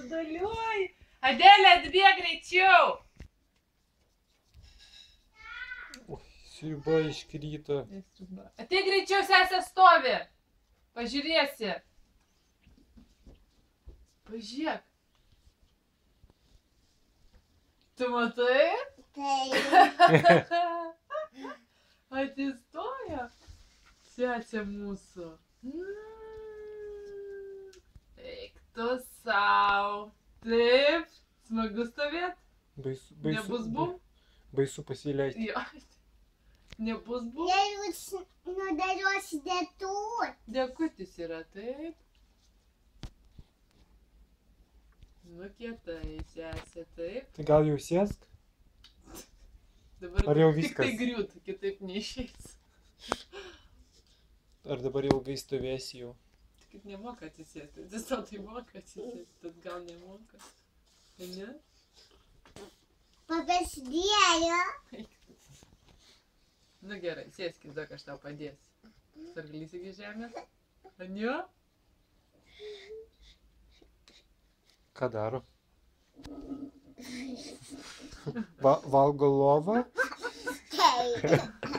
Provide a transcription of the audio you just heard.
Sudaliuoji. Adelė, atbėg greičiau. Sriuba iškrito. Ateik greičiau, sesė stovi. Pažiūrėsi. Pažiūrėk. Tu matai? Taip. Atsistoja. Sesė mūsų. Eik tu sau. Taip. Smagu stovėt? Nebus bum? Baisu pasileisti. Jo. Nebus bum? Jei jūs nudariosite tur. Dekutis yra, taip. Nu kietai, sesė, taip. Tai gal jau sėsk? Dabar Ar jau tik viskas? tai griūt, kitaip neišeis. Ar dabar ilgai stovėsi jau? Tik nemoka atsisėsti. Tiesiog tai moka atsisėsti, tad gal nemoka. Ne? Papasidėjo. Nu gerai, sėskis, daug aš tau padėsiu. Sarglys iki žemės. Aniu? Ką daro? Valgo lovą? Taip.